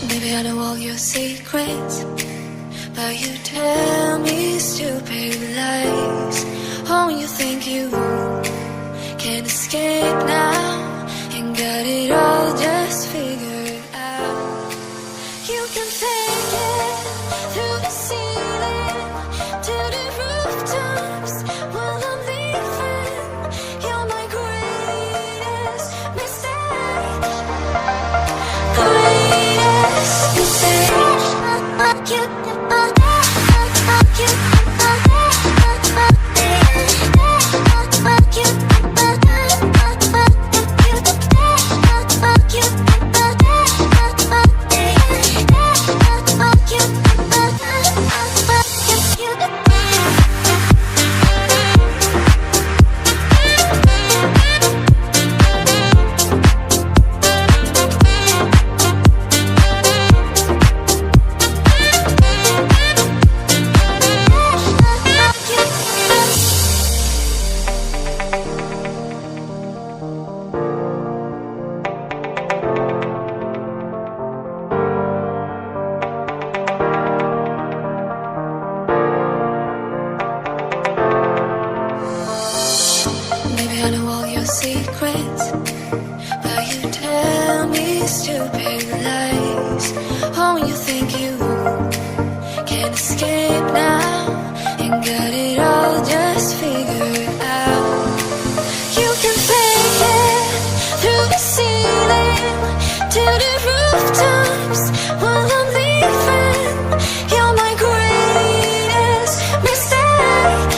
Maybe I know all your secrets, but you tell me stupid lies. Oh, you think you can escape now and got it all just figured out. You can take it through the ceiling to the rooftops while I'm leaving. You're my greatest mistake. Greatest mistake. Maybe I know all your secrets, but you tell me stupid lies. Oh, you think you can escape now and got it all just figured out. You can fake it through the ceiling to the rooftops while I'm leaving. You're my greatest mistake.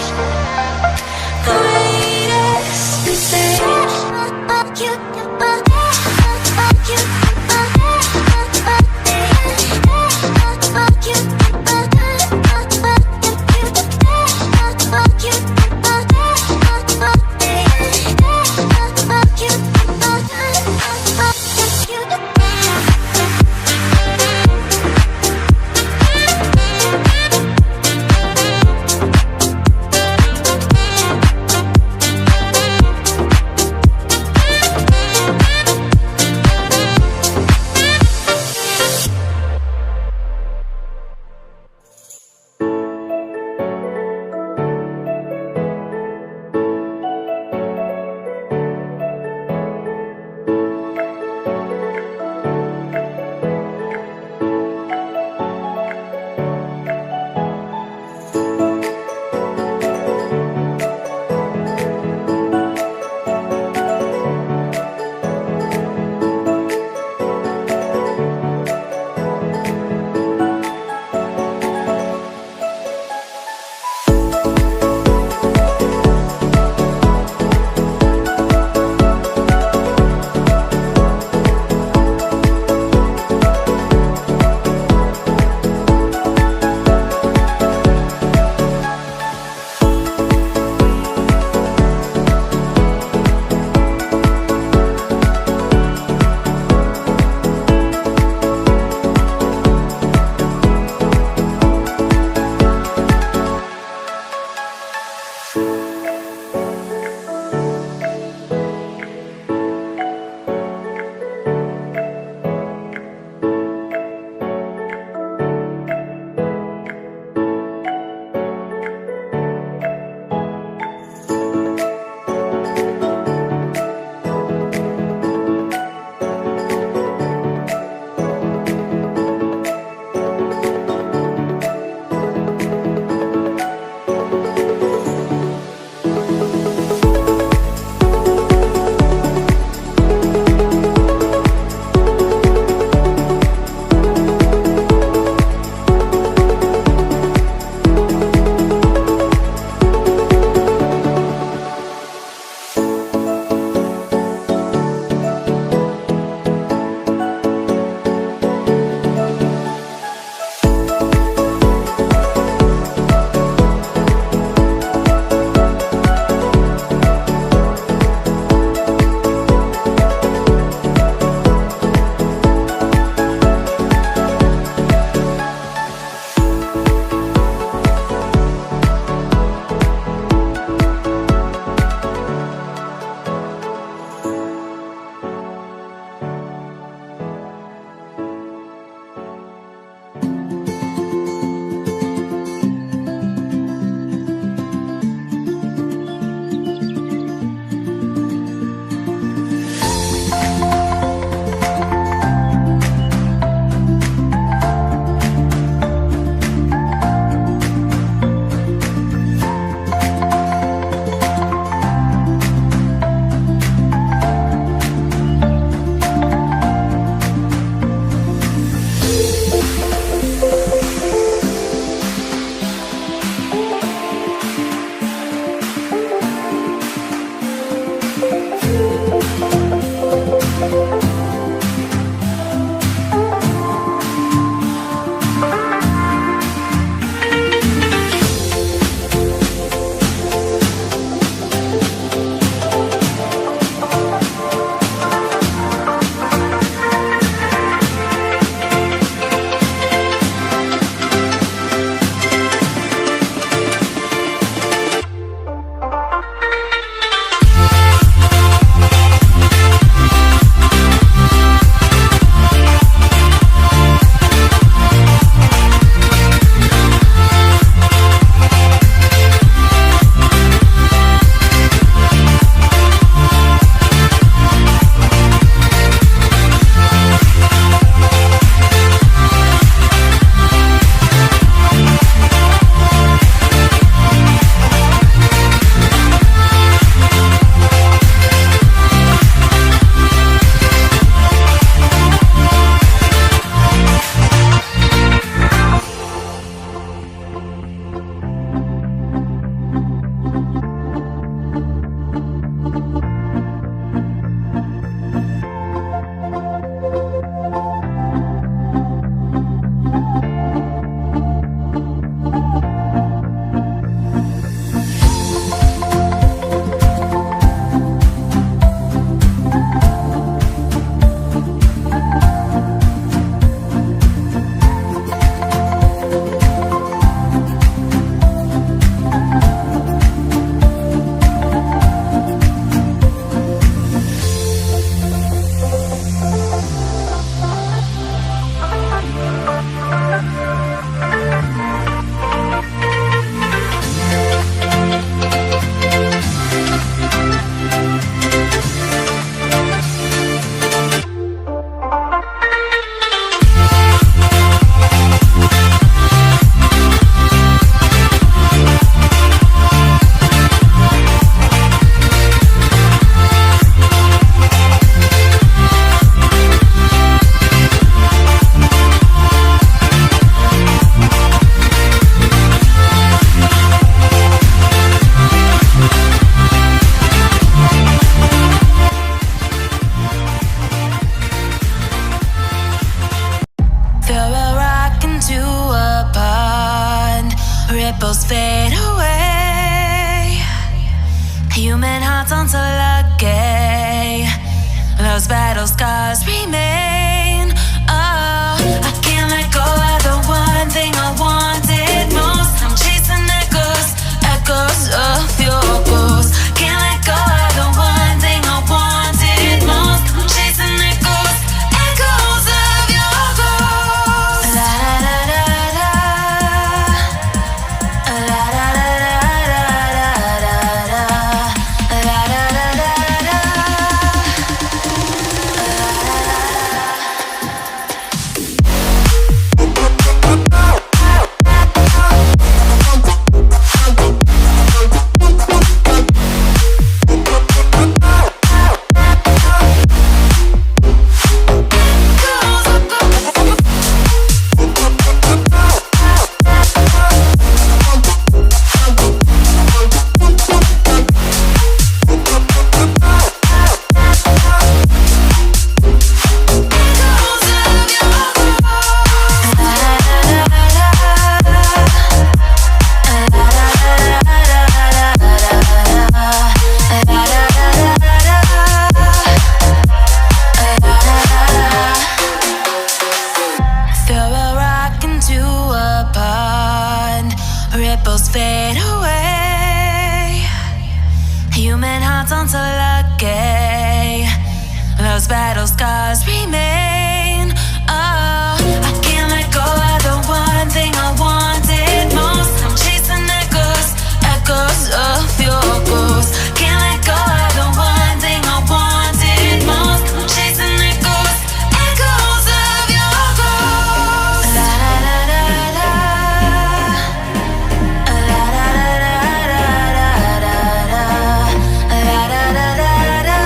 Greatest mistake. fade away. Human hearts aren't so lucky. Those battle scars remain. Oh, I can't let go of the one thing I wanted most. I'm chasing echoes, echoes of your ghost. Can't let go of the one thing I wanted most. I'm chasing echoes, echoes of your ghost. La la la la la, la la la la la la, la la la la la. Ripples fade away. Human hearts aren't so lucky. Those battle scars remain. Oh, I can't let go of the one thing I wanted most. I'm chasing echoes, echoes of your ghost. Can't let go of the one thing I wanted most. I'm chasing echoes, echoes of your ghost. La la la la la, la la la la la, la la la la la.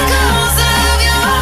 Echoes of your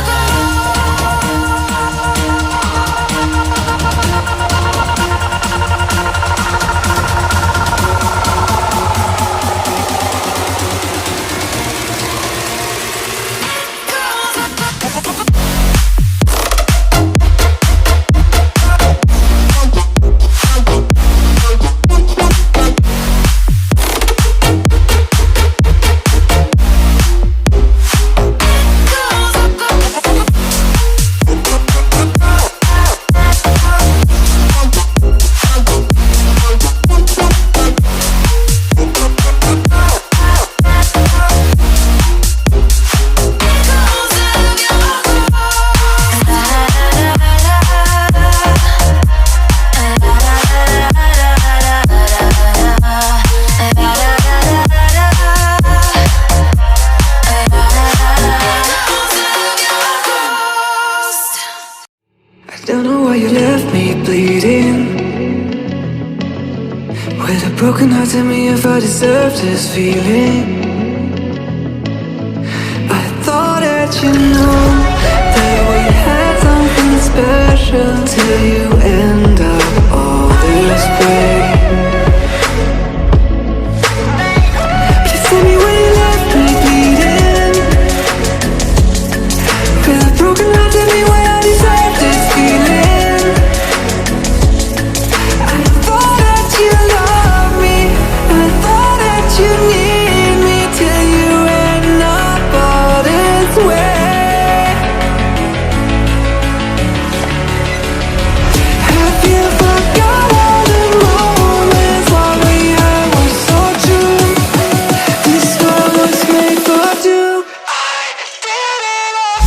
Don't know why you left me bleeding. With a broken heart, tell me if I deserve this feeling. I thought that you know that we had something special till you end up all this way. Please tell me why you left me bleeding. With a broken heart, tell me why I deserve this feeling. I thought that you loved me, I thought that you need me till you end up all this way. Have you forgot all the moments while we had was so true? This world was made for two. I did it all.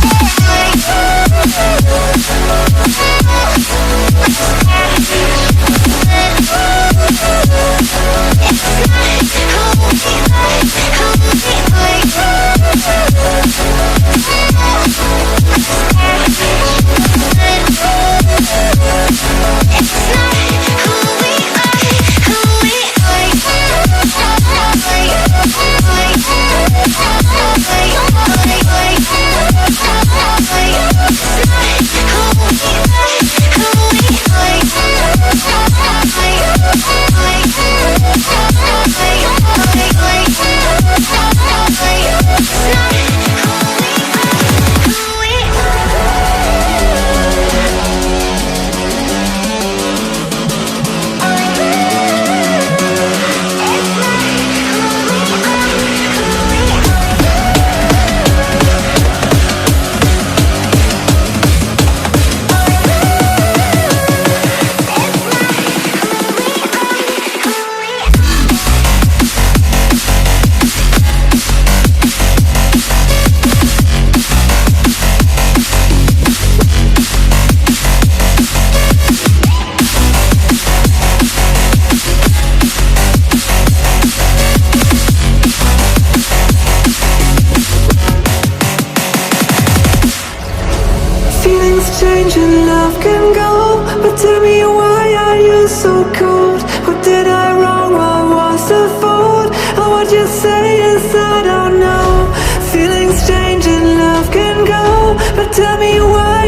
change and love can go, but tell me why are you so cold? What did I wrong? What was the fault? And what you say is I don't know. Feelings change and love can go, but tell me why